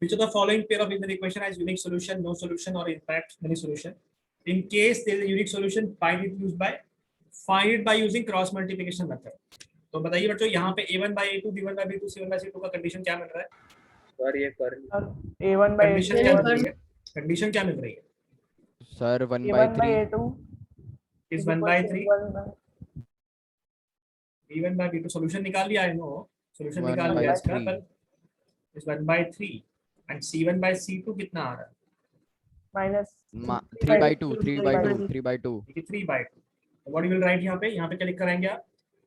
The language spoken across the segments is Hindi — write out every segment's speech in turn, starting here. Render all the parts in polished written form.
Which of the following pair of linear equation has unique solution, no solution, or in fact many solution? In case there is a unique solution, find it by using cross multiplication method. तो बताइए बच्चों, यहाँ पे a1 by a2, b1 by b2, c1 by c2 का कंडीशन क्या मिल रहा है? सर ये कर a1 by कंडीशन क्या मिल रही है? कंडीशन क्या मिल रही है? Sir 1 by a1 by 3 a2 is 1 by 3, b1 by b2 solution निकाल लिया है नो, सोल्यूशन 1 निकाल by लिया इसका, 3 पर is 1 by 3 and c1 by c2 कितना आ रहा है? minus 3 by 2 3 by 2 3 by 2 ठीक है 3 by 2. What you will write यहाँ पे क्या लिख कर आएंगे आप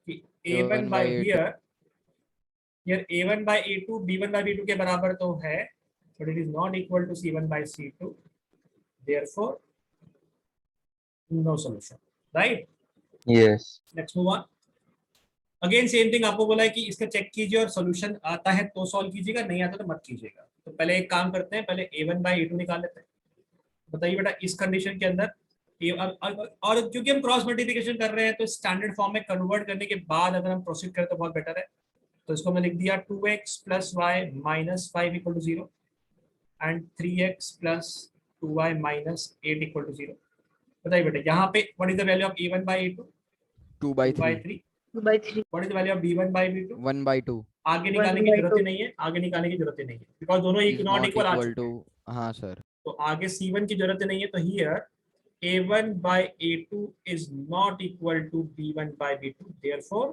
कि a1 by here a1 by a2 b1 by b2 के बराबर तो है, but it is not equal to c1 by c2, therefore no solution, right? Yes. Let's move on. Again same thing, आपको बोला है कि इसका चेक कीजिए और सॉल्यूशन आता है तो सॉल्व कीजिएगा, नहीं आता तो मत कीजिएगा. तो पहले एक काम करते हैं, पहले a1 by a2 निकाल लेते हैं. बताइए बेटा इस कंडीशन के अंदर और क्योंकि हम क्रॉस मल्टीप्लिकेशन कर रहे हैं तो स्टैंडर्ड फॉर्म में कन्वर्ट करने के बाद अगर हम प्रोसीड करें तो बहुत बेटर है. तो इसको मैं लिख दिया 2x plus y minus 5 equal to 0 and 3x plus 2y minus 8 equal to 0. बताइए बेटा यहाँ पे what is the value of a1 by a2? 2 by 3 2 by 3 what is the value of b1 by b2? 1 by 2 आगे निकालने की जरूरत ही नहीं है, आगे निकालने की जरूरत ही नहीं है, बिकॉज दोनों is नॉट not इक्वल आ equal चुके to हैं. हाँ सर तो आगे c1 की जरूरत नहीं है, तो here a1 by a2 is not equal to b1 by b2, therefore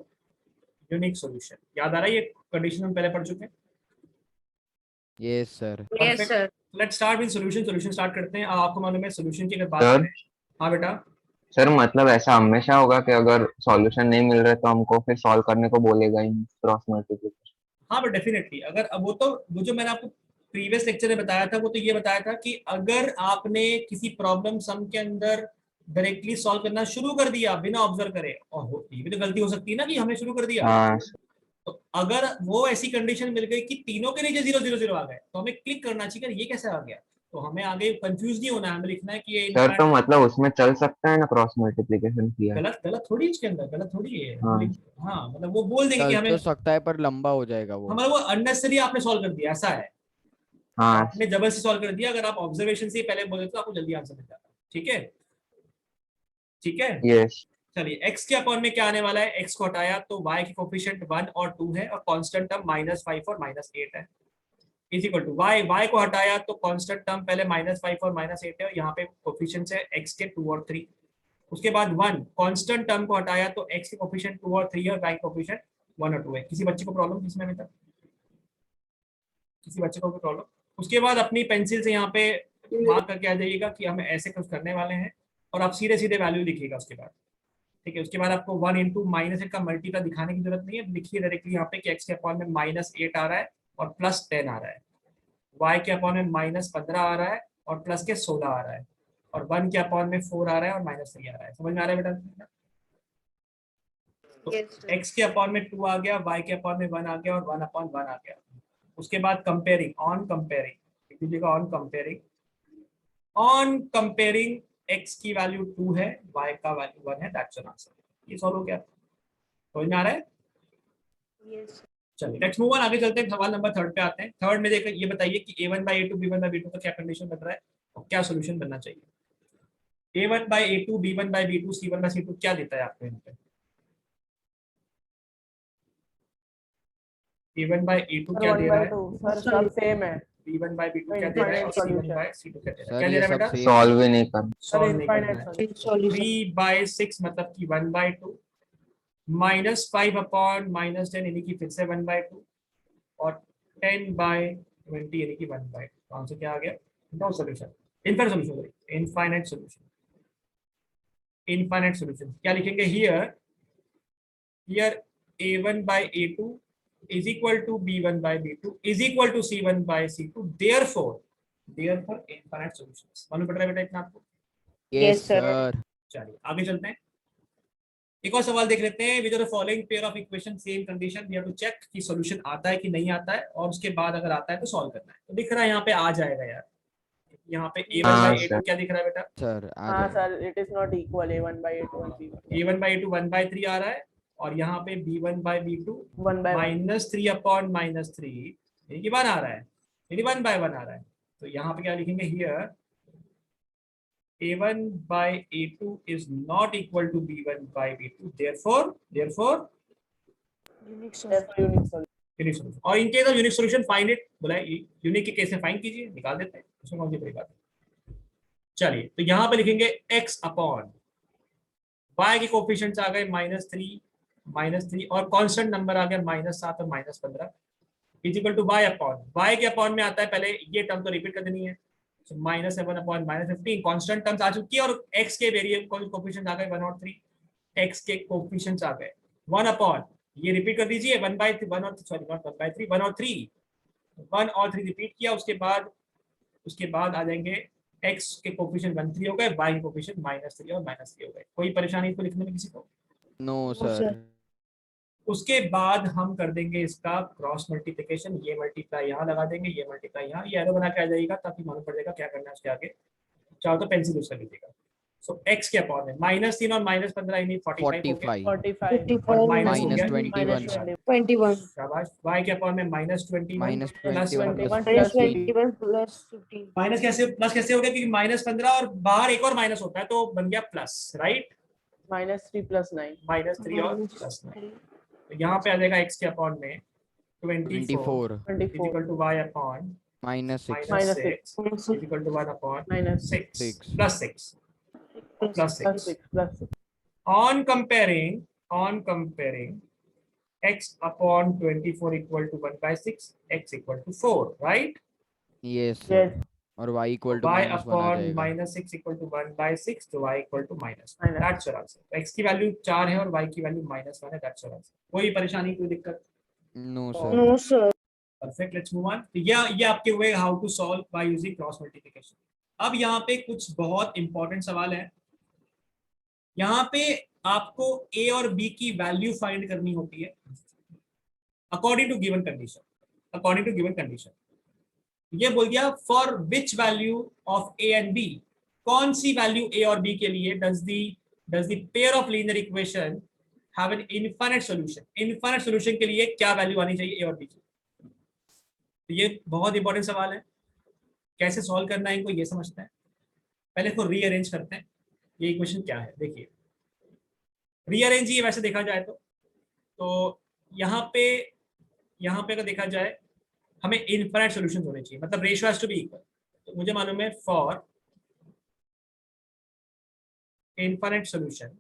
unique solution. याद आ रहा है ये कंडीशन हम पहले पढ़ चुके हैं. yes sir yes sir let's start with solution start करते हैं. अब आपको मालूम है सॉल्यूशन की अगर बात सर? करें. हाँ बेटा. सर मतलब ऐसा हमेशा होगा कि अगर सॉल्यूशन नहीं मिल रहा है तो हमको फिर सॉल्व करने को बोलेगा ही क्रॉस मल्टीप्लिकेशन? हाँ बट डेफिनेटली अगर अब वो जो मैंने आपको प्रीवियस लेक्चर में बताया था वो तो ये बताया था कि अगर आपने किसी प्रॉब्लम सम के अंदर डायरेक्टली सॉल्व करना शुरू कर दिया बिना ऑब्जर्व करे, और ये भी तो गलती हो सकती है ना कि हमने शुरू कर दिया. हाँ तो अगर वो ऐसी कंडीशन मिल गई कि तीनों के नीचे 0 0 0 आ गए तो हमें क्लिक करना चाहिए ये कैसे आ गया. तो हमें आगे कंफ्यूज नहीं होना है, हमें लिखना है कि ये सर तो मतलब उसमें चल सकता है ना क्रॉस मल्टीप्लिकेशन किया? गलत थोड़ी इसके अंदर गलत थोड़ी है. हाँ. हाँ मतलब वो बोल देंगे कि चल हमें तो सकता है पर लंबा हो जाएगा वो. हमारा वो अननेसेसरी आपने सॉल्व कर दिया, ऐसा है. हाँ आपने जबरदस्ती सॉल्व कर दिया. अगर आप ऑब्जर्वेशन से पहले बोले तो आपको जल्दी आंसर मिल जाता. ठीक है ठीक है. यस. चलिए x के अपॉन में क्या आने वाला है, x को हटाया तो y के कोफिशिएंट 1 और 2 है और कांस्टेंट टर्म -5 और -8 है, इज इक्वल टू y को हटाया तो कांस्टेंट टर्म पहले -5 और -8 है और यहाँ पे कोफिशिएंट्स है x के 2 और 3. उसके बाद 1 कांस्टेंट टर्म को हटाया तो x के कोफिशिएंट 2 और 3 है और y के कोफिशिएंट 1 और 2 है. किसी बच्चे को प्रॉब्लम इसमें अभी तक? किसी बच्चे को प्रॉब्लम? उसके बाद अपनी पेंसिल से यहाँ पे मार्क करके आ जाइएगा कि हम ऐसे कुछ करने वाले हैं और आप सीधे सीधे वैल्यू लिखिएगा उसके बाद. ठीक है. उसके बाद आपको 1 इंटू -8 का मल्टीप्लाई दिखाने की जरूरत नहीं है, लिखिए डायरेक्टली यहाँ पे कि x के अपॉन में -8 आ रहा है और +10 आ रहा है, y के अपॉन में -15 आ रहा है और प्लस के 16 आ रहा है और 1 के अपॉन में 4 आ रहा है और -3 आ रहा है. समझ में आ रहा है बेटा? तो yes sir x के अपॉन में 2 आ गया, y के अपॉन में 1 आ गया और 1/1 आ गया. उसके बाद कंपेयरिंग ऑन कंपेयरिंग x की वैल्यू 2 है, y का वैल्यू 1 है, दैट्स योर आंसर. ये सॉल्व हो गया. समझ में आ रहा है? yes sir चलिए लेट्स मूव ऑन, आगे चलते हैं. सवाल नंबर 3 पे आते हैं. थर्ड में देखिए, ये बताइए कि a1 by a2 b1 by b2 का क्या कंडीशन बन रहा है और क्या सॉल्यूशन बनना चाहिए. a1 by a2 b1 by b2 c1 by c2 क्या देता है आपको यहाँ पे? a1 by a2 क्या दे रहा है, सर सब सेम है. b1 by b2 क्या दे रहा है और c1 by c2 क्या दे रहा है? सर क्या दे ये रहा है सब बेटा? same सॉल्व ही नहीं कर. सॉल्व नहीं करना है. इनफाइनाइट solution 3/6 मतलब कि 1/2 -5 अपॉन -10 यानी कि फिर से 1/2 और 10/20 यानी कि 1/2. आंसर क्या आ गया? No solution. Infinite solution. क्या लिखेंगे here a1 by a2 is equal to b1 by b2 is equal to c1 by c2, therefore infinite solutions. मालूम पड़ रहा है बेटा इतना आपको? yes sir. सर. चलिए आगे चलते हैं. एक और सवाल देख लेते हैं. Which are the following pair of equation same condition, we have to check कि सॉल्यूशन आता है कि नहीं आता है और उसके बाद अगर आता है तो सॉल्व करना है. तो दिख रहा है यहाँ पे आ जाएगा यार. यहाँ पे a1 हाँ, by a2 क्या दिख रहा है बेटा? सर आ हाँ जाएगा. Sir it is not equal a1 by a2 and b1 a1 by a2 1/3 आ रहा है और यहाँ पे b1 by b2 1 by 1 -3 upon -3 ये 1 आ रहा है. यानी 1/1 आ रहा है। तो यहाँ पे क्या लिखेंगे, here a1 by a2 is not equal to b1 by b2, therefore Unique solution. Therefore, unique solution. Unique solution. और in case of unique solution find it, बोला यूनिक के केस में फाइंड कीजिए, निकाल देते हैं, उसमें कौन सी बड़ी बात है। चलिए तो यहाँ पे लिखेंगे x अपॉन y के कोफिशिएंट्स आ गए -3 और कांस्टेंट नंबर आ गया -7 और -15 equal to y upon, y के अपॉन में आता है, पहले ये टर्म तो रिपीट कर देनी है, -7 अपॉन -15 कांस्टेंट टर्म्स आ चुकी है, और x के वेरिएबल कोफिशिएंट्स आ गए 1 और 3, x के कोफिशिएंट्स आ गए 1 अपॉन, ये रिपीट कर दीजिए 1/1 और सॉरी नॉट 1/3 1 और 3 रिपीट किया, उसके बाद आ जाएंगे x के कोफिशिएंट 1 3 हो गए, y के कोफिशिएंट -3 और -3 हो गए। कोई परेशानी इसको लिखने में किसी को? No sir. सर। उसके बाद हम कर देंगे इसका क्रॉस मल्टीप्लिकेशन, ये मल्टीप्लाई यहाँ लगा देंगे, ये मल्टीप्लाई यहाँ, ये एरो बना के आ जाएगा ताकि मालूम पड़ जाएगा क्या करना है उसके आगे। चाहो तो पेंसिल यूज कर लीजिएगा। सो x के अपॉन में -3 और -15 यानी 45 हो गया, 45 और 55 माइनस हो गया -21 21 शाबाश। y के अपॉन में -21 प्लस 21 minus 15 21 plus 15 माइनस कैसे प्लस कैसे हो गया, क्योंकि -15 और बाहर एक और माइनस होता है तो बन गया प्लस, राइट, -3 + 9. -3 और minus +9। 3 तो यहाँ पे आ जाएगा x के अपॉन में 24 24 equal to y upon -6 -6 equal to 1 upon -6 6 plus 6 plus 6। 6 + 6. on comparing x upon 24 equal to 1/6, x equal to 4, right? Yes Yes. और y इक्वल टू y -1 आ upon जाएगा। -6 equal to 1/6, तो y equal to -1. Minus. That's your answer. x की वैल्यू 4 है और y की वैल्यू -1 है, that's your answer. कोई परेशानी, कोई दिक्कत? No sir. no sir Perfect. Let's move on. तो ये आपके हुए how to solve by using cross multiplication. अब यहाँ पे कुछ बहुत इंपॉर्टेंट सवाल है। यहाँ पे आपको a और b की वैल्यू फाइंड करनी होती है अकॉर्डिंग टू गिवन कंडीशन। ये बोल दिया for which value of a and b, कौन सी वैल्यू a और b के लिए does the pair of linear equation have an infinite solution. Infinite solution के लिए क्या वैल्यू आनी चाहिए a और b की? तो ये बहुत इंपॉर्टेंट सवाल है। कैसे सॉल्व करना है इनको ये समझते हैं। पहले इसको रीअरेंज करते हैं। ये इक्वेशन क्या है देखिए, रीअरेंज ये वैसे देखा जाए तो यहाँ पे अगर देखा जाए हमें इनफाइनाइट सॉल्यूशंस होने चाहिए, मतलब ratio has to be equal. तो मुझे मालूम है फॉर इनफाइनाइट सॉल्यूशन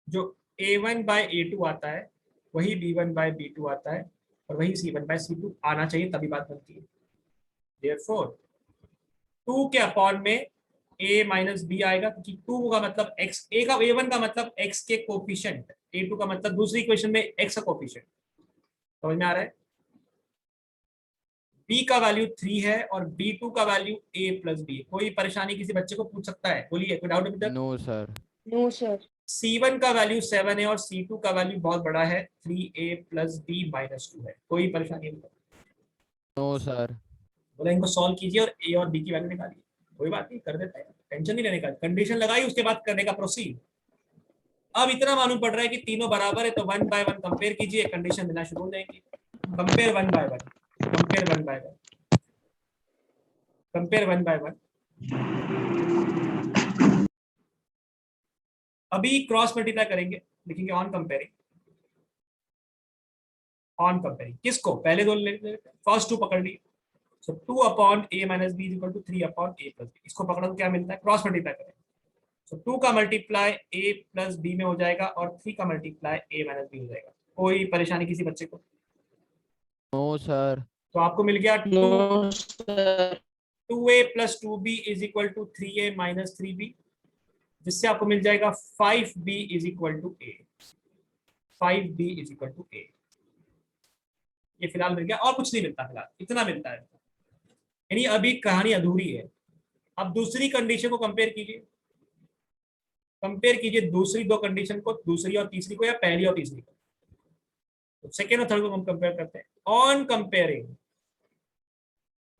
जो a1/a2 आता है वही b1/b2 आता है और वही c1/c2 आना चाहिए, तभी बात बनती है। Therefore 2 के अपॉन में a माइनस b आएगा, क्योंकि 2 का मतलब x, a1 का मतलब x के कोफिशिएंट, a2 का मतलब दूसरी इक्वेशन में x का कोफिशिएंट। समझ में आ रहा है? b का वैल्यू 3 है और b2 का वैल्यू a प्लस b। कोई परेशानी किसी बच्चे को पूछ सकता है, बोलिए, कोई डाउट है? No sir. no sir c1 का वैल्यू 7 है और c2 का वैल्यू बहुत बड़ा है 3a प्लस b माइनस 2 है। कोई परेशानी नहीं? No sir. बोला इनको सॉल्व कीजिए और a और b की वैल्यू निकालिए। कोई बात नहीं, कर देते हैं, टेंशन नहीं लेने का। कंडीशन लगाई, उसके बाद करने का प्रोसीड। अब इतना मालूम पड़ रहा है कि तीनों बराबर है, तो 1/1 कंपेयर कीजिए, कंडीशन देना शुरू हो जाएंगी। Compare 1/1, compare 1/1, compare 1/1। अभी क्रॉस मल्टीप्लाई करेंगे, लिखेंगे ऑन कंपेयरिंग। किसको? पहले दो फर्स्ट 2 पकड़ लिए, so 2 upon a minus B equal to 3 upon a plus B. इसको पकड़ा तो क्या मिलता है? क्रॉस मल्टीप्लाई करें, सो 2 का मल्टीप्लाई a प्लस बी में हो जाएगा और 3 का मल्टीप्लाई a माइनस बी हो जाएगा। कोई परेशानी किसी बच्चे को? No sir. तो आपको मिल गया no sir 2a plus 2b is equal to 3a minus 3b, जिससे आपको मिल जाएगा 5b is equal to a। 5b is equal to a। ये फिलहाल मिल गया, और कुछ नहीं मिलता, फिलहाल इतना मिलता है। यानी अभी कहानी अधूरी है। अब दूसरी कंडीशन को कंपेयर कीजिए, दूसरी दो कंडीशन को, दूसरी और तीसरी को, या पहली और तीसरी को। तो सेकेंड और थर्ड को हम कंपेयर करते हैं। ऑन कंपेयरिंग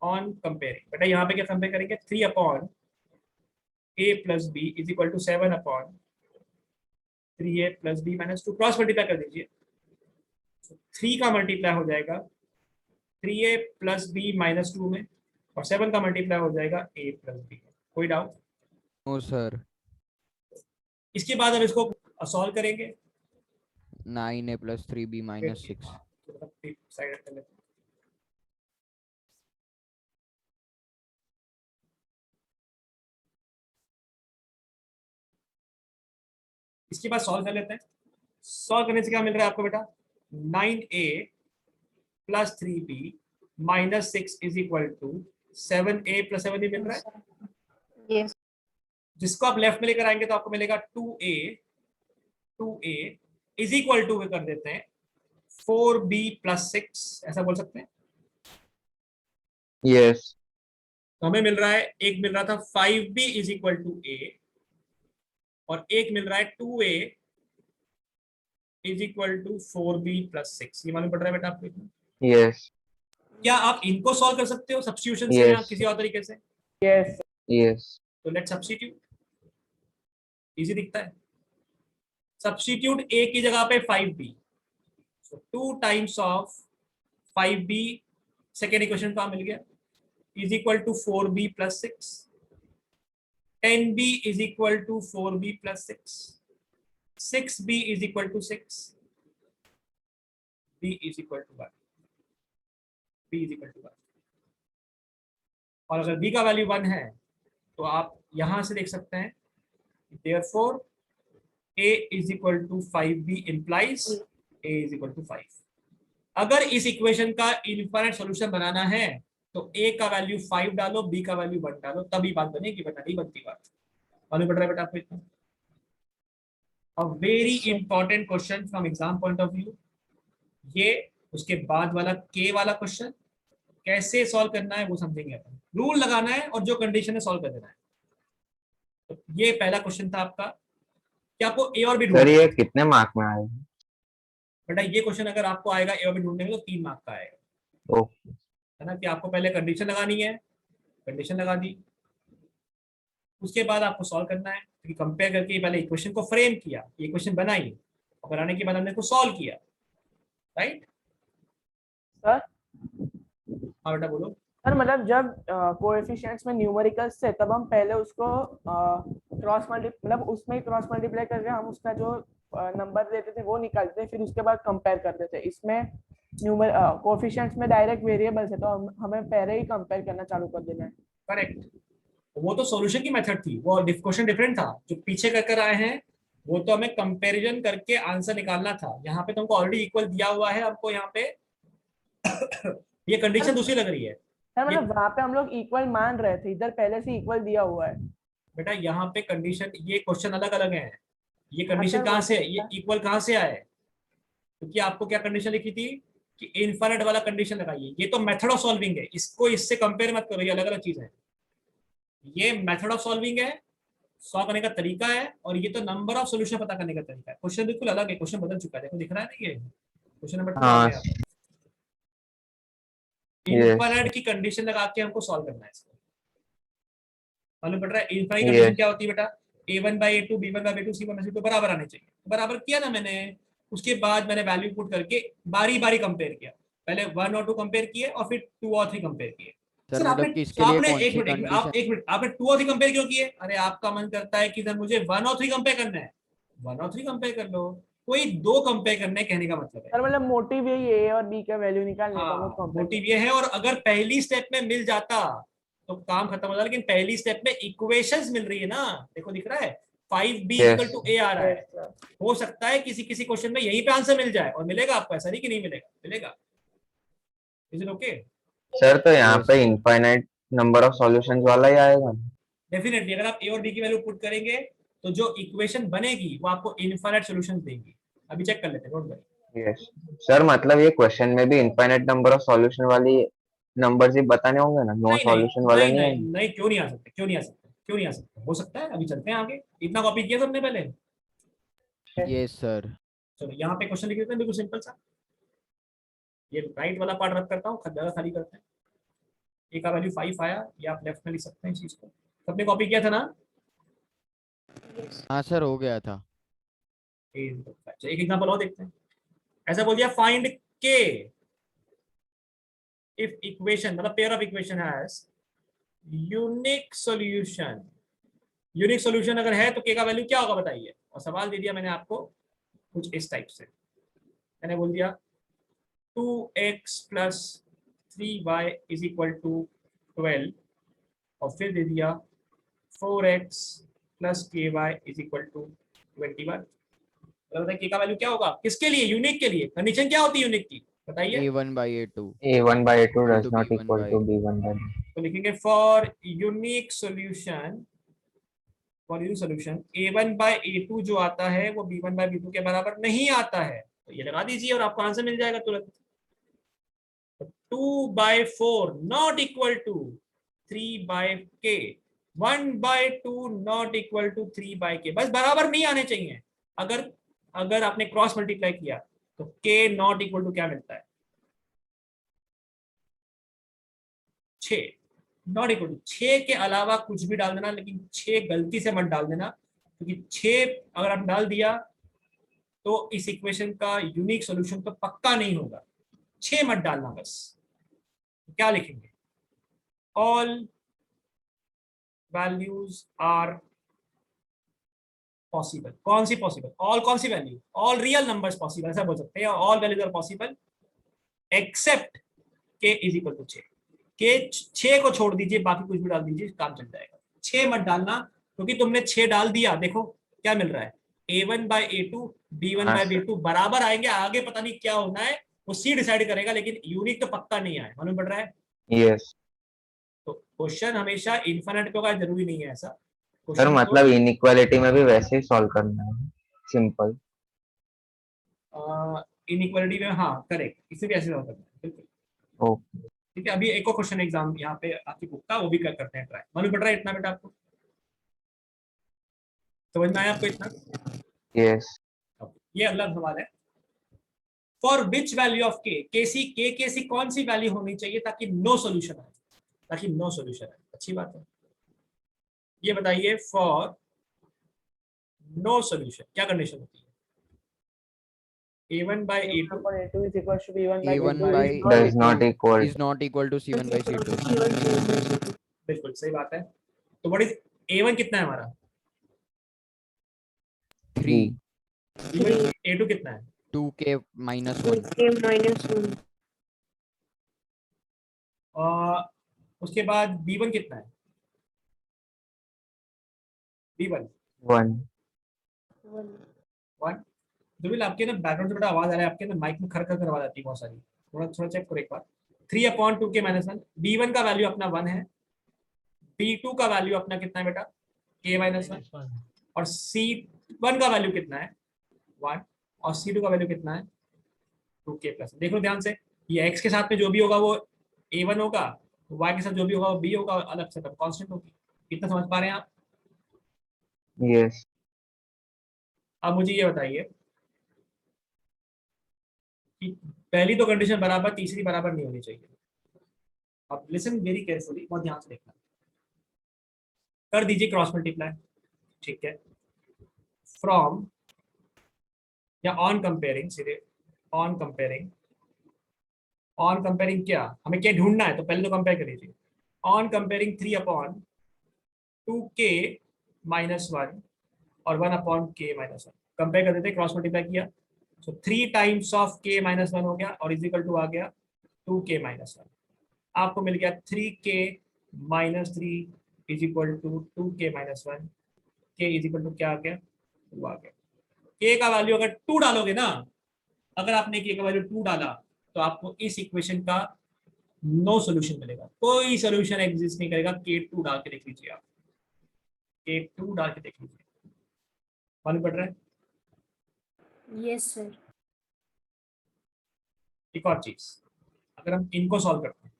बेटा यहाँ पे क्या कंपेयर करेंगे? 3 upon a plus B is equal to 7 upon 3a plus B minus 2। Cross multiply कर दीजिए, 3 का मल्टीप्लाई हो जाएगा 3a प्लस बी माइनस 2 में, और 7 का मल्टीप्लाई हो जाएगा a प्लस बी। कोई डाउट? No sir. इसके बाद हम इसको सॉल्व करेंगे। 9a plus 3b minus 6. Side कर लेते हैं। इसके बाद सॉल्व कर लेते हैं। सॉल्व करने से क्या मिल रहा है आपको बेटा? 9a plus 3b minus 6 is equal to 7a plus 7b मिल रहा है। Yes. जिसको आप लेफ्ट में लेकर आएंगे तो आपको मिलेगा 2a इज इक्वल टू कर देते हैं 4b प्लस 6, ऐसा बोल सकते हैं। यस तो हमें मिल रहा है, एक मिल रहा था 5b is equal to a, और एक मिल रहा है 2a is equal to 4b plus 6। ये मालूम पड़ रहा है बेटा आपको? यस क्या आप इनको सॉल्व कर सकते हो सब्स्टिट्यूशन से या Yes. किसी और तरीके से? Yes. यस तो लेट सब्स्टिट्यूट। इजी दिखता है। सब्स्टिट्यूट a की जगह पे 5b, so 2 times of 5b, second equation तो मिल गया, is equal to 4b plus 6। 10b is equal to 4b plus 6। 6b is equal to 6। b is equal to 1। b is equal to 1। और अगर b का वैल्यू 1 है तो आप यहां से देख सकते हैं, therefore a is equal to 5b implies a is equal to 5। अगर इस इक्वेशन का इनफाइनाइट सॉल्यूशन बनाना है तो a का वैल्यू 5 डालो, b का वैल्यू 1 डालो, तभी बात बनेगी, बेटा नहीं बनती बात। मालूम पड़ रहा है बेटा आपको इतना? A very important question from exam point of view. ये उसके बाद वाला k वाला क्वेश्चन कैसे सॉल्व करना है वो समझेंगे अपन। रूल लगाना है और जो कंडीशन है सॉल्व कर देना है। तो ये पहला क्वेश्चन था आपका कि आपको ए और बी सर ढूंढना ये है। कितने मार्क में आए? बेटा ये क्वेश्चन अगर आपको आएगा ए और बी ढूंढने में तो 3 मार्क का आएगा, ओके है ना? कि आपको पहले कंडीशन लगानी है, कंडीशन लगा दी, उसके बाद आपको सॉल्व करना है, क्योंकि कंपेयर करके पहले इक्वेशन को फ्रेम किया, ये इक्वेशन बनाई, और बनाने के बाद हमने इसको सॉल्व किया, राइट? सर हाँ बेटा बोलो। सर मतलब जब कोएफिशिएंट्स में न्यूमेरिकल्स थे तब हम पहले उसको क्रॉस मतलब उसमें क्रॉस मल्टीप्लाई करके हम उसका जो नंबर देते थे वो निकालते थे, फिर उसके बाद कंपेयर करते थे। इसमें न्यूमर कोएफिशिएंट्स में डायरेक्ट वेरिएबल्स है तो हमें पहले ही कंपेयर करना चालू कर देना है। करेक्ट। वो तो सॉल्यूशन की मेथड थी, वो क्वेश्चन डिफरेंट था। जो पीछे कर आए हैं वो तो हमें कंपैरिजन करके आंसर निकालना था। यहाँ पे तुमको ऑलरेडी इक्वल दिया हुआ है, हमको यहाँ पे ये कंडीशन दूसरी लग रही है। सर मतलब वहाँ पे हम लोग इक्वल मान रहे थे, इधर पहले से इक्वल दिया हुआ है। बेटा यहाँ पे कंडीशन, ये क्वेश्चन अलग अलग है। ये कंडीशन सर, कहाँ से, वो ये इक्वल कहाँ से आए? क्योंकि आपको क्या कंडीशन लिखी थी कि इनफाइनाइट वाला कंडीशन लगाइए। ये तो मेथड ऑफ सॉल्विंग है, इसको इससे कंपेयर मत करो, ये अलग अलग चीज है। ये मेथड ऑफ सॉल्विंग है, सॉल्व करने का तरीका है, और ये तो नंबर ऑफ सॉल्यूशन पता करने का तरीका है। क्वेश्चन बिल्कुल अलग है, क्वेश्चन बदल चुका है, देखो दिख रहा है ना? ये क्वेश्चन नंबर 2 आ हाँ गया। यस इनफाइनाइट की कंडीशन लगा के हमको सॉल्व करना है इसको। मालूम पड़ रहा है? Infinite Yes. कंडीशन क्या होती है बेटा? a1 by a2 b1 by b2 c1 by c2 बराबर आने चाहिए। बराबर किया ना मैंने, उसके बाद मैंने वैल्यू पुट करके बारी बारी कंपेयर किया। पहले 1 और 2 कंपेयर किए और फिर 2 और 3 कंपेयर किए। सर सर आपने मतलब कि इसके लिए आपने कौन एक सी मिनट कंडीशन? एक मिनट आपने 2 और 3 कंपेयर क्यों किए? अरे आपका मन करता है कि सर मुझे 1 और 3 कंपेयर करना है, 1 और 3 कंपेयर कर लो। कोई 2 कंपेयर करने कहने का मतलब है। सर मतलब मोटिव यही है, ए और बी का वैल्यू निकालने का, हम लोग हाँ, कंपेयर मोटिव ये है। और अगर पहली स्टेप में मिल जाता तो काम खत्म हो जाता, लेकिन पहली स्टेप में इक्वेशंस मिल रही है ना, देखो दिख रहा है 5b इक्वल टू a आ रहा है। हो सकता है किसी किसी क्वेश्चन में यहीं पे आंसर मिल जाए, और मिलेगा आपको, ऐसा नहीं कि नहीं मिलेगा, मिलेगा। Is it okay? सर तो यहाँ Yes, पे sir. Infinite number of solutions वाला ही आएगा। डेफिनेटली अगर आप a और b की वैल्यू पुट करेंगे तो जो इक्वेशन बनेगी वो आपको इनफाइनाइट सॉल्यूशंस देगी। अभी चेक कर लेते हैं, डोंट वरी। यस सर मतलब ये क्वेश्चन में भी इनफाइनाइट नंबर ऑफ सॉल्यूशन वाली नंबर्स ही बताने होंगे ना, नो नहीं नहीं सॉल्यूशन वाले नहीं नहीं नहीं आएंगे? नहीं, क्यों नहीं आ सकते, क्यों नहीं आ सकते, क्यों नहीं आ सकते? हो सकता है, अभी चलते हैं आगे। इतना कॉपी किया सबने पहले? Yes, sir. चलो यहाँ पे क्वेश्चन लिख देते हैं, बिल्कुल सिंपल सा। ये राइट वाला पार्ट रख करता हूँ, जगह खाली करते हैं। ए का वैल्यू 5 आया, ये आप लेफ्ट में लिख सकते हैं इस चीज को। सबने कॉपी किया था ना? हाँ सर, हो गया था। एक एग्जांपल और देखते हैं। ऐसा बोल दिया फाइंड के, इफ इक्वेशन मतलब pair of equation has unique solution, unique solution अगर है तो के का वैल्यू क्या होगा बताइए। और सवाल दे दिया मैंने आपको कुछ इस टाइप से, मैंने बोल दिया 2x plus 3y is equal to 12 और फिर दे दिया 4x plus ky is equal to 21। बताइए के का वैल्यू क्या होगा किसके लिए, यूनिक के लिए। कंडीशन क्या होती है यूनिक की बताइए। A1 by A2 A1 by A2 does into not B1 equal by to B1 by तो लिखेंगे for unique solution, for unique solution A1 by A2 जो आता है वो B1 by B2 के बराबर नहीं आता है, तो ये लगा दीजिए और आपको आंसर मिल जाएगा तुरंत। 2/4 not equal to 3/k, 1/2 not equal to 3/k, बस बराबर नहीं आने चाहिए। अगर अगर आपने क्रॉस मल्टीप्लाई किया तो k नॉट इक्वल टू क्या मिलता है 6, नॉट इक्वल टू 6 के अलावा कुछ भी डाल देना, लेकिन 6 गलती से मत डाल देना, क्योंकि 6 अगर आप डाल दिया तो इस इक्वेशन का यूनिक सॉल्यूशन तो पक्का नहीं होगा। 6 मत डालना बस। क्या लिखेंगे, ऑल वैल्यूज आर पॉसिबल। कौन सी पॉसिबल, ऑल कौन सी value, all real numbers possible ऐसा बोल सकते हैं, all values are possible except K is equal to 6। K 6 को छोड़ दीजिए, बाकी कुछ भी डाल दीजिए, काम चल जाएगा। 6 मत डालना, क्योंकि तुमने 6 डाल दिया, देखो क्या मिल रहा है A1 by A2 B1 by B2 बराबर आएंगे, आगे पता नहीं क्या होना है वो सी डिसाइड करेगा, लेकिन यूनिक तो पक्का नहीं आए, मालूम पड़ रहा है। yes तो क्वेश्चन हमेशा इन्फिनिट पे होगा, जरूरी नहीं है ऐसा सर, क्वेश्चन। मतलब इनइक्वालिटी में भी वैसे ही सॉल्व करना है, सिंपल। इनइक्वालिटी में हाँ करेक्ट, इसे भी ऐसे सॉल्व करना है बिल्कुल। ओके ठीक है, अभी एक और क्वेश्चन एग्जाम यहाँ पे आपकी बुक का, वो भी करते हैं ट्राई। मालूम पड़ रहा है इतना बेटा आपको, समझ में आया आपको इतना। यस ये अगला सवाल है, फॉर विच वैल्यू ऑफ के सी कौन सी वैल्यू होनी चाहिए ताकि नो सोल्यूशन आए, ताकि नो सोल्यूशन आए। अच्छी बात है, ये बताइए फॉर नो सोल्यूशन क्या कंडीशन होती है। A1 by A2 A2 is equal to B1 by A1 B2 by is does not A2 equal is not equal to C1 by C2 बिल्कुल सही बात है। तो व्हाट इज A1 कितना है हमारा, 3 A1 A2 कितना है 2k minus 1 K minus 1. और उसके बाद B1 कितना है, B1 1 1. 1। दुबिल आपके ना बैकग्राउंड से बड़ा आवाज आ रहा है, आपके ना माइक में खर खर आवाज आती है बहुत सारी, थोड़ा थोड़ा चेक करो एक बार। 3/2 k minus 1, B1 का वैल्यू अपना 1 है, B2 का वैल्यू अपना कितना है बेटा k minus 1, और C1 का वैल्यू कितना है 1, और C2 का वैल्यू कितना है 2k प्लस। देखो ध्यान से, ये x के साथ में जो भी होगा वो A1 होगा, y के साथ जो भी होगा वो b होगा, अलग से कांस्टेंट होगी। कितना समझ पा रहे हैं आप। यस अब मुझे ये बताइए कि पहली दो कंडीशन बराबर, तीसरी बराबर नहीं होनी चाहिए। अब लिसन वेरी केयरफुली, बहुत ध्यान से देखना। कर दीजिए क्रॉस मल्टीप्लाई, ठीक है, फ्रॉम या ऑन कंपेयरिंग, सीधे ऑन कंपेयरिंग। ऑन कंपेयरिंग क्या, हमें क्या ढूंढना है, तो पहले तो कंपेयर कर लीजिए। ऑन कंपेयरिंग 3/2k minus 1 और 1/k minus 1 कंपेयर कर देते, क्रॉस मल्टीप्लाई किया, तो 3 टाइम्स ऑफ k minus 1 हो गया और इज इक्वल टू आ गया 2k minus 1। आपको मिल गया 3k minus 3 is equal to 2k minus 1, k is equal to क्या आ गया 2 आ गया। k का वैल्यू अगर 2 डालोगे ना, अगर आपने k का वैल्यू 2 डाला तो आपको इस इक्वेशन का नो सोल्यूशन मिलेगा, कोई सोल्यूशन एग्जिस्ट नहीं करेगा। k2 डाल के देख लीजिए आप, k2 डाल के देख लीजिए, मालूम पड़ रहा है। Yes, sir. एक और चीज, अगर हम इनको सॉल्व करते हैं,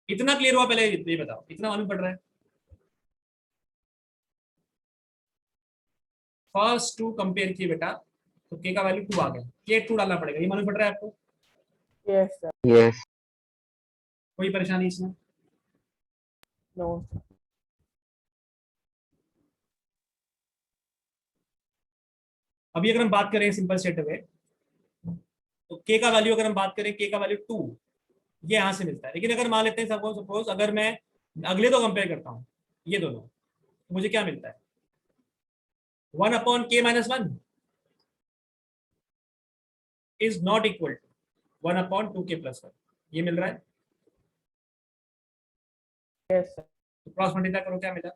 इतना क्लियर हुआ, पहले ये बताओ इतना मालूम पड़ रहा है। फर्स्ट टू कंपेयर किए बेटा, तो k का वैल्यू 2 आ गया, k2 डालना पड़ेगा, ये मालूम पड़ रहा है आपको। yes sir. यस कोई परेशानी इसमें। No. अभी अगर हम बात करें सिंपल सेट अवे, तो k का वैल्यू अगर हम बात करें, k का वैल्यू 2, ये यहाँ से मिलता है। लेकिन अगर मान लेते हैं सपोज अगर मैं अगले दो कंपेयर करता हूँ, ये दोनों, तो मुझे क्या मिलता है, 1/k-1 is not equal to 1/2k+1, ये मिल रहा है। Yes sir. तो क्रॉस मल्टीप्लाई करो, क्या मिला,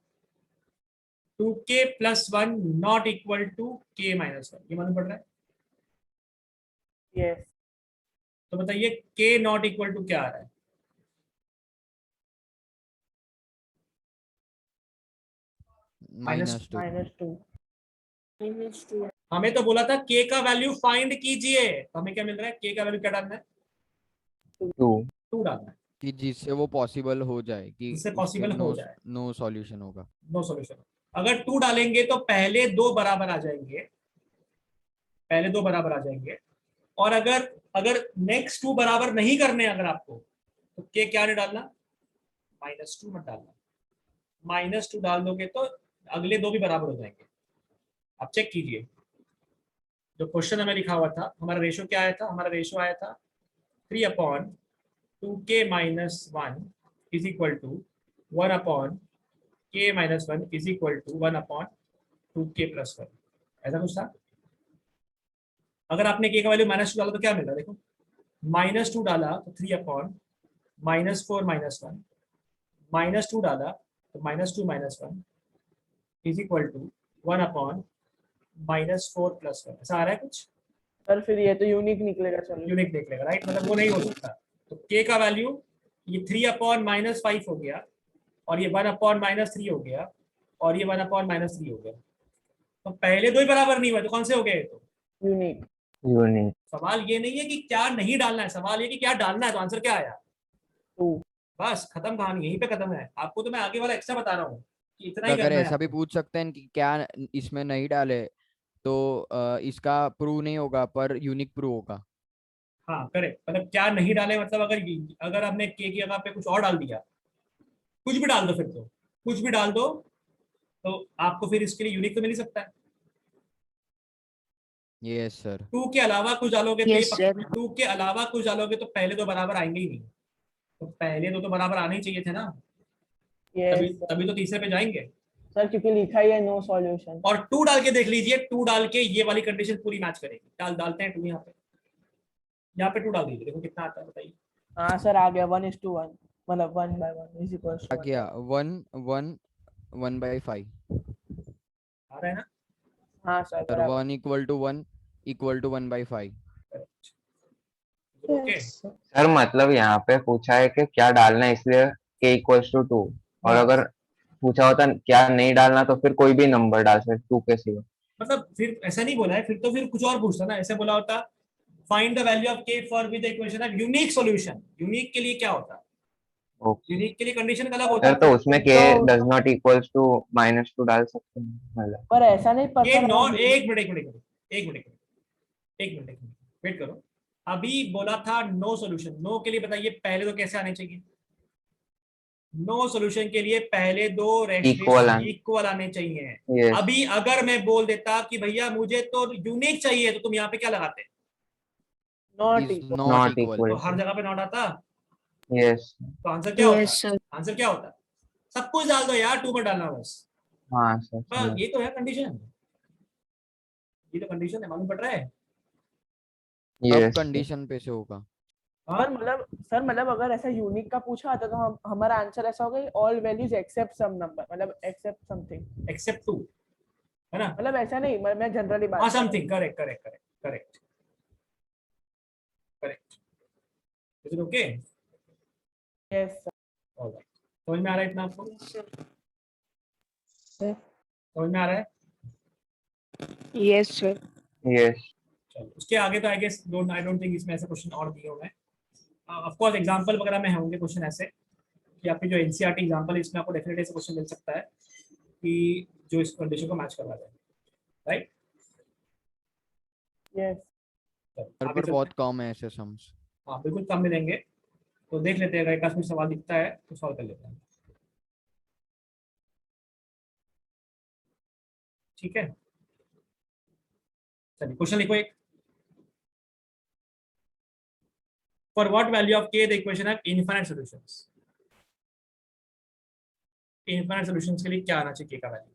2k+1 not equal to k-1, ये मालूम पड़ रहा है। यस तो बताइए k नॉट इक्वल टू क्या आ रहा है, -2। -2। -2। हमें तो बोला था k का वैल्यू फाइंड कीजिए, तो हमें क्या मिल रहा है, k का वैल्यू क्या डालना है, 2 2 डालना है, कि जिससे वो पॉसिबल हो जाए कि जिससे उसके पॉसिबल हो जाए, नो सॉल्यूशन होगा। No solution. अगर 2 डालेंगे तो पहले दो बराबर आ जाएंगे, पहले दो बराबर आ जाएंगे। और अगर अगर नेक्स्ट 2 बराबर नहीं करने अगर आपको, तो k क्या नहीं डालना, -2 मत डालना। -2 डाल दोगे तो अगले दो भी बराबर हो जाएंगे। अब चेक कीजिए, जो क्वेश्चन हमें लिखा हुआ था, हमारा रेशो क्या आया था, हमारा रेशो आया था 3/2k-1 is equal to 1/k-1 is equal to 1/2k+1, ऐसा कुछ था। अगर आपने k का वैल्यू -2 डाला तो क्या मिला, देखो -2 डाला तो 3/-4 -1, -2 डाला तो -2 इज इक्वल टू 1/-4+1, ऐसा आ रहा है कुछ, सर फिर ये तो यूनिक निकलेगा सॉल्यूशन। यूनिक देख लेगा, राइट, मतलब वो नहीं हो सकता। तो k का वैल्यू ये 3/-5 हो गया, और ये 1/-3 हो गया, और ये 1/-3 हो गया। तो पहले दो ही बराबर नहीं हुआ, तो कौन से हो गए, तो यूनिक। यूनिट। सवाल ये नहीं है कि क्या नहीं डालना है, सवाल ये कि क्या डालना है, तो आंसर क्या आया, 2। बस खत्म कहानी, यहीं पे खत्म है। आपको तो मैं आगे वाला एक्स्ट्रा बता रहा हूँ कि इतना ही अगर करना है ऐसा भी आपको। पूछ सकते हैं कि क्या इसमें नहीं डाले तो इसका प्रूव नहीं होगा पर यूनिक प्रूव होगा। हाँ करेक्ट, मतलब क्या नहीं डाले, मतलब अगर आपने के की जगह पे कुछ और डाल दिया, कुछ भी डाल दो, फिर तो कुछ भी डाल दो, तो आपको फिर इसके लिए यूनिक तो मिल ही सकता है। Yes sir. 2 के अलावा कुछ डालोगे तो ये यस सर। 2 के अलावा कुछ डालोगे तो पहले दो बराबर आएंगे ही नहीं, तो पहले दो तो बराबर आने ही चाहिए थे ना, तभी यस तभी तो तीसरे पे जाएंगे। सर, क्योंकि लिखा ही है नो सॉल्यूशन। और 2 डाल के देख लीजिए, 2 डाल के ये वाली कंडीशन पूरी मैच करेगी। डालते हैं 2 यहाँ पे 2 डाल दीजिए, देखो कितना आता है बताइए। हाँ सर, आ गया 1:1, मतलब 1/1 इज इक्वल आ टू 1। गया 1/5 आ रहा है ना, हाँ सर सर। बराबर। 1 = 1 = 1/5। ओके। सर मतलब यहाँ पे पूछा है कि क्या डालना है, इसलिए k = 2, और बस अगर पूछा होता क्या नहीं डालना तो फिर कोई भी नंबर डाल सकते 2 के सिवा। मतलब फिर ऐसा नहीं बोला है, फिर तो फिर कुछ और पूछता ना, ऐसे बोला होता find the value of k for with the equation of unique solution. Unique के लिए क्या होता है, ओके यूनिक के लिए कंडीशन अलग होता सर, है। तो उसमें k तो डज नॉट इक्वल्स टू -2 डाल सकते हैं मतलब। पर ऐसा नहीं ये पता नॉट, है। एक मिनट एक मिनट एक मिनट एक मिनट वेट करो। अभी बोला था नो सॉल्यूशन, नो के लिए बताइए पहले तो कैसे आने चाहिए, नो सॉल्यूशन के लिए पहले दो इक्वल रेशो इक्वल आने चाहिए। यस। अभी अगर मैं बोल देता कि भैया मुझे तो यूनिक चाहिए, तो तुम यहाँ पे क्या लगाते, not is equal. Not not equal. तो इक्वल हर टू। जगह पे नॉट आता, यस। तो आंसर क्या होता, यस सर। आंसर क्या होता, सब कुछ डाल दो यार, 2 पर डालना बस, हाँ सर बस समझ। ये तो है कंडीशन, ये तो कंडीशन है, मालूम पड़ रहा है। अब यस सर। कंडीशन पे से होगा। हाँ सर मतलब अगर ऐसा यूनिक का पूछा आता तो हम हमारा आंसर ऐसा होगा all values except some number, मतलब एक्सेप्ट समथिंग। एक्सेप्ट 2, है ना, मतलब ऐसा नहीं, मैं जनरली हाँ बात कर रहा something, correct correct correct correct correct, is it okay, हूँ। यस ऑलराइट, समझ में आ रहा है इतना आपको, सर। समझ में आ रहा है। Yes sir. यस। चलो उसके आगे तो आई डोंट थिंक इसमें ऐसे क्वेश्चन और दिए हुए हैं। ऑफ कोर्स एग्जांपल वगैरह में होंगे क्वेश्चन ऐसे कि आपकी जो एनसीईआरटी एग्जांपल है, इसमें आपको डेफिनेटली ऐसे क्वेश्चन मिल सकता है कि जो इस कंडीशन को मैच करवा जाए, राइट। यस पर आगे चलते बहुत हैं। कम है ऐसे सम्स। हाँ बिल्कुल कम मिलेंगे, तो देख लेते हैं, अगर एक आध में सवाल दिखता है तो सॉल्व कर लेते हैं, ठीक है। चलिए क्वेश्चन लिखो एक, for what value of k the equation have infinite solutions. Infinite solutions के लिए क्या आना चाहिए k का वैल्यू?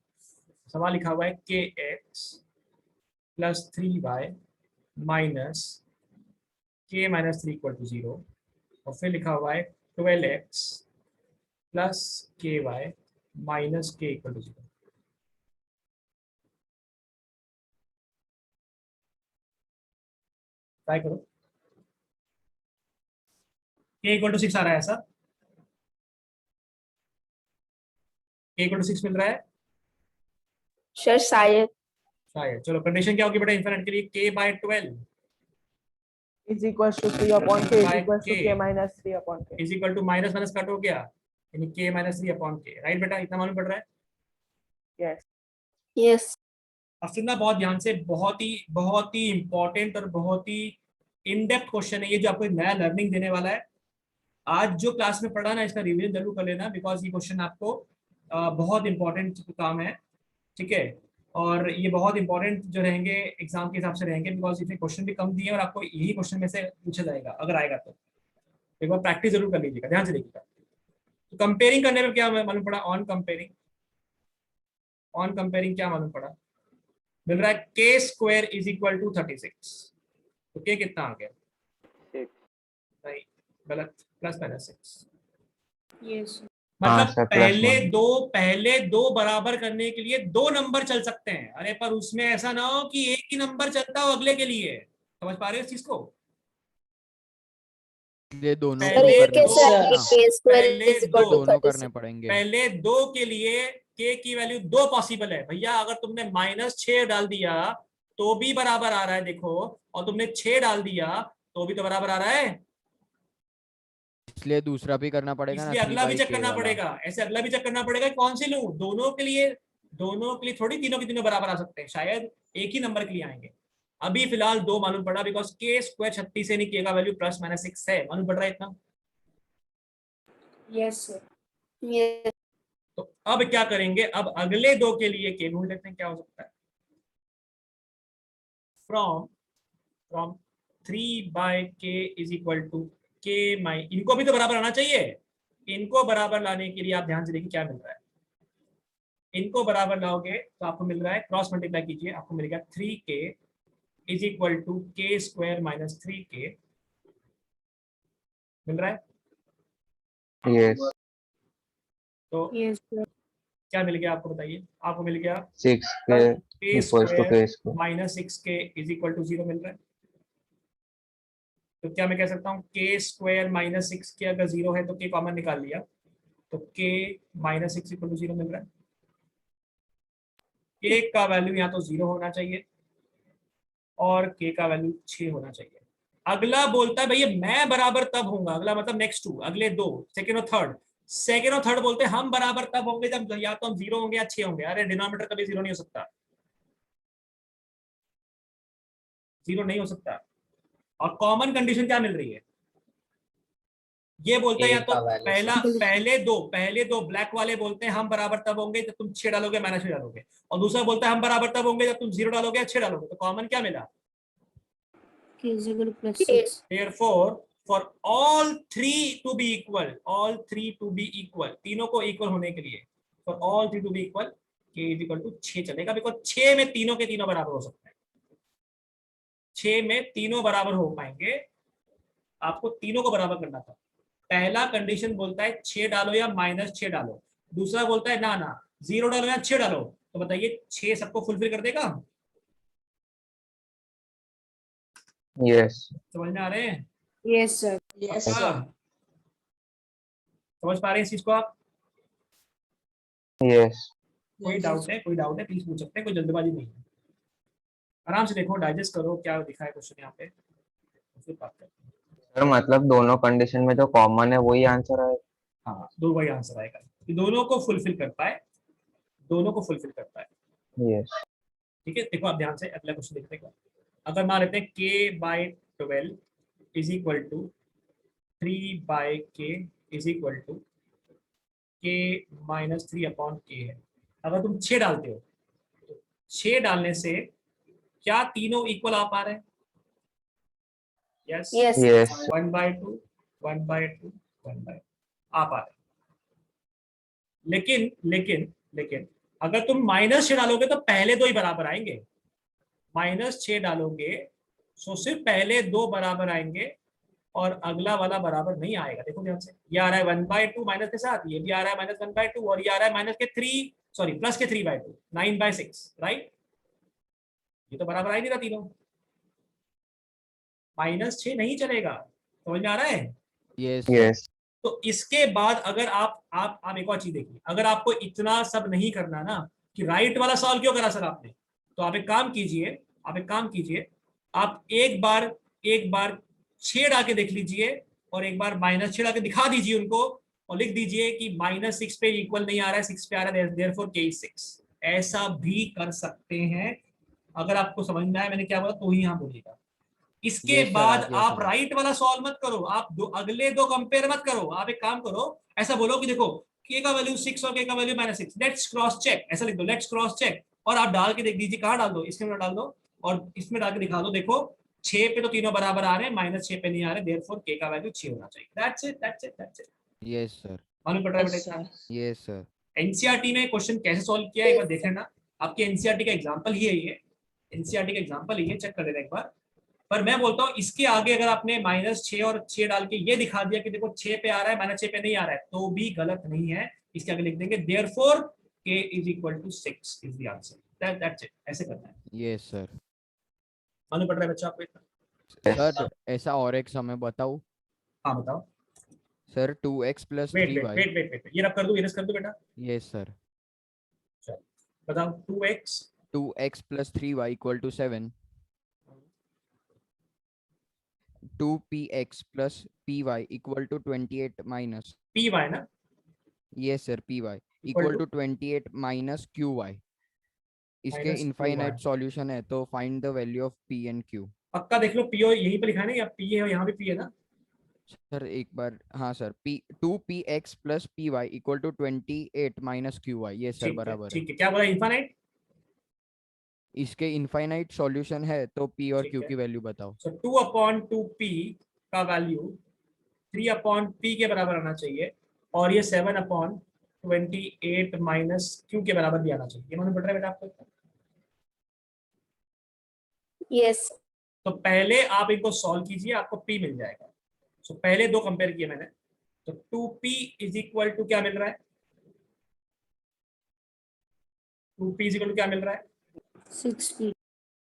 सवाल लिखा हुआ है kx plus 3y minus k minus 3 equal to 0, और फिर लिखा हुआ है 12x plus ky minus k equal to 0। Try करो। k इक्वल टू 6 आ रहा है सर, k इक्वल टू 6 मिल रहा है सर शायद शायद। चलो कंडीशन क्या होगी बेटा इनफिनिट के लिए? k by 12 is equals to 3 upon k is By equals to k. k minus 3 upon k. Is equal to minus minus cut हो गया, यानी k minus 3 upon k। Right बेटा, इतना मालूम पड़ रहा है? Yes. यस अब सुनना बहुत ध्यान से, बहुत ही इंपॉर्टेंट और बहुत ही इन डेप्थ क्वेश्चन है ये, जो आपको एक नया लर्निंग देने वाला है। आज जो क्लास में पढ़ा ना, इसका रिवीजन जरूर कर लेना, बिकॉज ये क्वेश्चन आपको बहुत इंपॉर्टेंट काम है, ठीक है। और ये बहुत इंपॉर्टेंट जो रहेंगे एग्जाम के हिसाब से रहेंगे, बिकॉज इसमें क्वेश्चन भी कम दिए और आपको यही क्वेश्चन में से पूछा जाएगा अगर आएगा तो। एक बार प्रैक्टिस जरूर कर लीजिएगा, ध्यान से देखिएगा। तो कंपेयरिंग करने में क्या मालूम पड़ा? ऑन कंपेयरिंग क्या मालूम पड़ा? मिल रहा है k square is equal to 36। तो k कितना आ गया? 6। नहीं, गलत, प्लस माइनस 6। यस हाँ मतलब सर, प्लस पहले दो बराबर करने के लिए दो नंबर चल सकते हैं। अरे पर उसमें ऐसा ना हो कि एक ही नंबर चलता हो अगले के लिए। समझ पा रहे हो इस चीज को? ये दोनों पहले को करने दो पड़ेंगे ना, k स्क्वायर पहले इज इक्वल टू दोनों करने पड़ेंगे। पहले दो के लिए k की वैल्यू दो पॉसिबल है भैया। अगर तुमने -6 डाल दिया तो भी बराबर आ रहा है, देखो, और तुमने 6 डाल दिया तो भी तो बराबर आ रहा है। इसलिए दूसरा भी करना पड़ेगा ना, इसलिए अगला भी चेक 3/k करना वाला। पड़ेगा, ऐसे अगला भी चेक करना पड़ेगा कौन सी लूं। दोनों के लिए थोड़ी तीनों के तीनों बराबर आ सकते हैं, शायद एक ही नंबर के लिए आएंगे। अभी फिलहाल दो मालूम पड़ा, बिकॉज k स्क्वायर 36 है, नहीं k का वैल्यू प्लस माइनस 6 है, मालूम पड़ रहा है इतना। यस सर यस तो अब क्या करेंगे? अब अगले दो के लिए k ढूंढ लेते हैं, क्या हो सकता है। From 3/k is equal to k माइ, इनको भी तो बराबर आना चाहिए। इनको बराबर लाने के लिए आप ध्यान से देखिए क्या मिल रहा है। इनको बराबर लाओगे तो आपको मिल रहा है, क्रॉस मल्टीप्लाई कीजिए, आपको मिलेगा 3k is equal to k square minus 3k। मिल रहा है? यस। तो यस सर क्या मिल गया आपको, बताइए। आपको मिल गया 6k k equals to square k square. Minus 6k is equal to 0 मिल रहा है। तो क्या मैं कह सकता हूँ k स्क्वायर माइनस 6k अगर 0 है तो k कॉमन निकाल लिया, तो k माइनस 6 इक्वल टू 0 मिल रहा है। k का वैल्यू यहाँ तो 0 होना चाहिए और k का वैल्यू 6 होना चाहिए। अगला बोलता है भैया मैं बराबर तब होऊंगा, अगला मतलब नेक्स्ट टू, अगले दो, सेकेंड और थर्ड बोलते हैं हम बराबर तब होंगे जब या तो हम 0 होंगे या 6 होंगे। अरे डिनोमिनेटर कभी 0 नहीं हो सकता, 0 नहीं हो सकता। और कॉमन कंडीशन क्या मिल रही है? ये बोलते हैं या तो पहले दो ब्लैक वाले बोलते हैं हम बराबर तब होंगे जब तुम 6 डालोगे माइनस 6 डालोगे, और दूसरा बोलता है हम बराबर तब होंगे जब तुम 0 डालोगे या 6 डालोगे। तो कॉमन क्या मिला? k is equal two plus 6 Therefore, for all three to be equal, तीनों को इक्वल होने के लिए, for all three to be equal, k is equal to 6 चलेगा, बिकॉज 6 में तीनों के तीनों बराबर हो सकते हैं। 6 में तीनों बराबर हो पाएंगे, आपको तीनों को बराबर करना था। पहला कंडीशन बोलता है 6 डालो या -6 डालो, दूसरा बोलता है ना 0 डालो या 6 डालो। तो बताइए 6 सबको फुलफिल कर देगा? यस। समझ में आ रहे हैं? यस सर पक्का? समझ पा रहे हैं इस चीज को आप? यस। कोई डाउट है प्लीज पूछ सकते हैं, कोई जल्दबाजी नहीं है। आराम से देखो, डाइजेस्ट करो क्या लिखा है क्वेश्चन यहाँ पे, फिर बात करते हैं। सर मतलब दोनों कंडीशन में जो कॉमन है वही आंसर है। हाँ, दो वही आंसर आएगा कि दोनों को फुलफिल करता है, यस। ठीक है। देखो आप ध्यान से अगला क्वेश्चन देखते हैं। अगर मान लेते हैं k/12 is equal to 3/k is equal to k minus 3 upon k है। अगर तुम 6 डालते हो तो 6 डालने से क्या तीनों इक्वल आ पा रहे हैं? Yes Yes. Yes. 1/2 1/2 1/2 आप आ रहे। लेकिन लेकिन लेकिन अगर तुम -6 डालोगे तो पहले दो ही बराबर आएंगे। -6 डालोगे सो सिर्फ पहले दो बराबर आएंगे और अगला वाला बराबर नहीं आएगा। देखो ध्यान से, ये आ रहा है 1/2 माइनस के साथ, ये भी आ रहा है -1/2 और ये आ रहा है माइनस के 3 सॉरी प्लस के 3/2 9/6 राइट। ये तो बराबर आ ही नहीं रहा तीनों। -6 नहीं चलेगा, समझ में आ रहा है। Yes Yes. तो इसके बाद अगर आप एक और चीज देखिए, अगर आपको इतना सब नहीं करना ना कि राइट वाला सॉल्व क्यों करा सर आपने, तो आप एक काम कीजिए, आप एक बार 6 डाल के देख लीजिए और एक बार -6 डाल के दिखा दीजिए उनको और लिख दीजिए कि -6 पे इक्वल नहीं आ रहा है, 6 पे आ रहा है, देयरफॉर k is 6। ऐसा भी कर सकते हैं। अगर आपको समझ में आया मैंने क्या बोला तो ही यहाँ बोलिएगा। इसके Yes, sir, बाद आ गया आप समझ। राइट वाला सॉल्व मत करो, आप अगले दो कंपेयर मत करो। आप एक काम करो, ऐसा बोलो कि देखो k का वैल्यू 6 और k का वैल्यू -6, लेट्स क्रॉस चेक, ऐसा लिख दो लेट्स क्रॉस चेक और आप डाल के देख दीजिए। कहाँ डाल दो, इसमें डाल दो और इसमें डाल के दिखा दो। देखो 6 पे तो तीनों बराबर आ रहे हैं, -6 पे नहीं आ रहे, देयरफॉर k का वैल्यू 6 होना चाहिए। That's it. Yes sir. मालूम पड़ रहा है Yes, बेटा। sir. Yes sir. एनसीईआरटी में क्वेश्चन कैसे सॉल्व किया है एक बार देख लेना। आपके एनसीईआरटी का एग्जांपल ही है ये, एनसीईआरटी का एग्जांपल ही है, चेक कर लेना एक बार। पर मैं बोलता हूँ इसके आगे अगर आपने -6 और 6 डाल के ये दिखा दिया कि देखो 6 पे आ रहा है -6 पे नहीं आ रहा है, तो भी गलत नहीं है। इसके आगे लिख देंगे therefore k = 6 is the answer. That's it, ऐसे करना है। Yes sir. मालूम पड़ रहा है बच्चा आपको इतना? सर ऐसा और एक समय बताऊं हाँ बताओ। Sir 2x + wait 3y। Wait wait wait wait, ये रब कर दूं, ये कर दूं बेटा। Yes sir. चलो बताओ। 2x 2x + 3y = 7। 2px + py = 28 minus. py ना yes sir py Equal = to? 28 - qy। इसके -qy। इनफाइनाइट सॉल्यूशन है तो find the value of p and q। पक्का देख लो, पी यहीं पे लिखा है ना, या पी है यहाँ भी पी है ना। सर एक बार, हाँ सर, 2px + py = 28 - qy। ये सर बराबर है। ठीक है, क्या बोला, इनफाइनाइट। इसके इनफाइनाइट सॉल्यूशन है तो p और ठीक q है, की वैल्यू बताओ। सो 2/2p का वैल्यू 3/p के बराबर आना चाहिए और ये 7/28 - q के बराबर भी आना चाहिए। ये मालूम पड़ रहा है बेटा आपको? Yes. तो पहले आप इनको सॉल्व कीजिए, आपको p मिल जाएगा। सो पहले दो कंपेयर किए मैंने, तो 2p = क्या मिल रहा है? 2p = क्या मिल रहा है? 6 feet.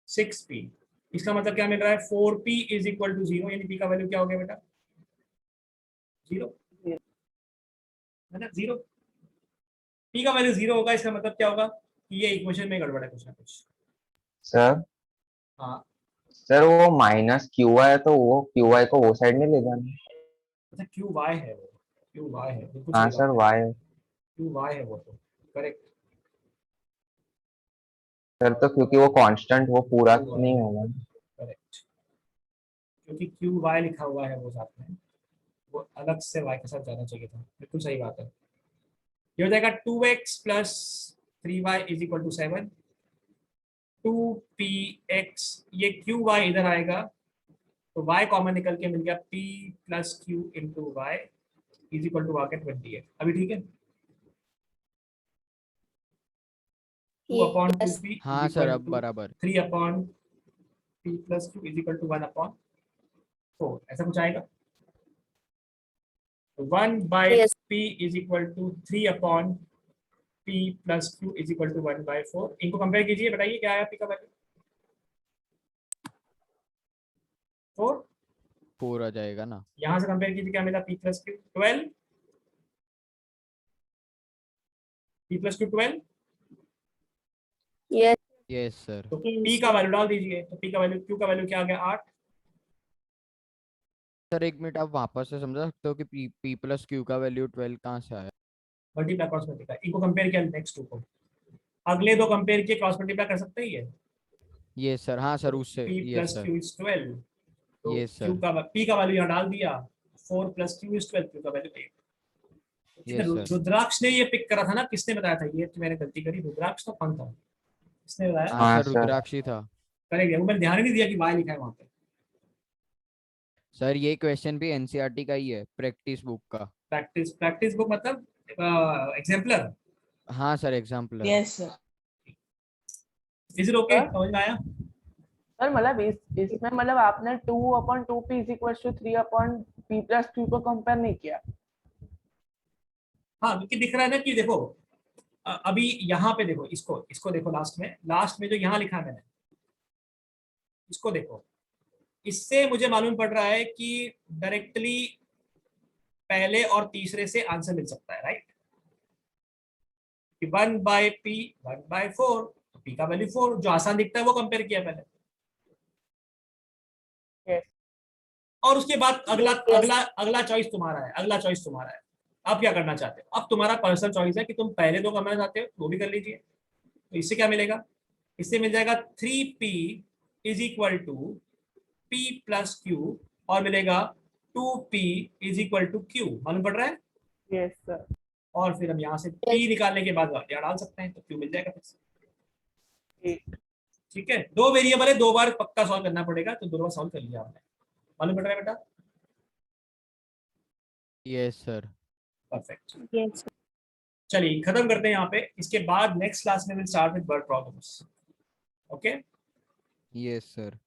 6p। इसका मतलब क्या मिल रहा है? 4p = 0, यानी p का वैल्यू क्या हो गया बेटा? 0 है ना, 0। p का वैल्यू 0 होगा, इसका मतलब क्या होगा कि ये इक्वेशन में गड़बड़ है कुछ ना कुछ। सर हाँ सर वो -qy है तो वो qy को वो साइड में ले जाना। अच्छा, QY है वो, QY है, बिल्कुल हाँ सही सर बात है, y। QY है वो तो, करेक्ट। सर तो क्योंकि वो कांस्टेंट वो पूरा QY नहीं है, होगा। करेक्ट, क्योंकि QY लिखा हुआ है वो साथ में, वो अलग से y के साथ जाना चाहिए था, बिल्कुल सही बात है। ये हो जाएगा 2x + 3y = 7, 2px, ये QY इधर आएगा तो y कॉमन निकल के मिल गया, p + q × y = आ गया 28। अभी ठीक है। 2/2p हाँ सर अब = बराबर। 3/p + q = 1/4, ऐसा कुछ आएगा। Yes.1/p = 3/p + q = 1/4। इनको कंपेयर कीजिए, बताइए क्या आया p का वैल्यू? 4। 4 आ जाएगा ना। यहाँ से कंपेयर कीजिए, क्या मिला? p + q 12, p + q 12। Yes. Yes sir. तो p का वैल्यू डाल दीजिए, तो p का वैल्यू, q का वैल्यू क्या आ गया? 8। सर एक मिनट, आप वापस से समझा सकते हो कि p + q का वैल्यू 12 कहाँ से आया? मल्टीप्लाई क्रॉस मल्टीप्लाई, इनको कंपेयर किया नेक्स्ट टू को, अगले दो कंपेयर किए, क्रॉस मल्टीप्लाई कर सकते हैं ये। यस सर, हाँ सर उससे। p yes + sir. q is 12, तो यस q सर। का p का वैल्यू यहाँ डाल दिया, 4 + q is 12, q का वैल्यू 8। Yes sir. रुद्राक्ष ने ये पिक करा था ना, किसने बताया था ये? तो मैंने गलती करी, रुद्राक्ष तो कौन था, किसने बताया? हाँ हाँ सर सर। रुद्राक्षी था। करेक्ट, वो मैंने ध्यान ही नहीं दिया कि y लिखा है वहां पे। सर ये क्वेश्चन भी एनसीईआरटी का ही है, प्रैक्टिस बुक का। प्रैक्टिस बुक मतलब एग्जाम्पलर। हाँ sir, exemplar. Yes sir. Is it okay, Sir? समझ में आया? सर मतलब इसमें मतलब आपने 2/2p is equal to 3/p+q को कंपेयर नहीं किया। हाँ, क्योंकि दिख रहा है ना कि देखो अभी यहाँ पे देखो, इसको इसको देखो, लास्ट में जो यहाँ लिखा है मैंने, इसको देखो। इससे मुझे मालूम पड़ रहा है कि डायरेक्टली पहले और तीसरे से आंसर मिल सकता है, राइट? कि 1/p 1/4, तो p का वैल्यू 4, जो आसान दिखता है वो कंपेयर किया पहले, Yes. और उसके बाद अगला Yes. अगला अगला चॉइस तुम्हारा है, अगला चॉइस तुम्हारा है। अब क्या करना चाहते हो? अब तुम्हारा पर्सनल चॉइस है कि तुम पहले दो करना चाहते हो, वो भी कर लीजिए। तो इससे क्या मिलेगा? इससे मिल जाएगा 3p is equal to p+q, और मिलेगा 2p is equal to q। मालूम पड़ रहा है? Yes, sir. और फिर हम यहाँ से p निकालने के बाद यहाँ डाल सकते हैं, तो q मिल जाएगा फिर से। ठीक। ठीक है, दो वेरिएबल है, दो बार पक्का सॉल्व करना पड़ेगा, तो दो बार सॉल्व कर लिया हमने। मालूम पड़ रहा है बेटा? Yes sir. परफेक्ट। Yes. चलिए खत्म करते हैं यहाँ पे। इसके बाद नेक्स्ट क्लास में will start with word problems. Okay. Yes sir.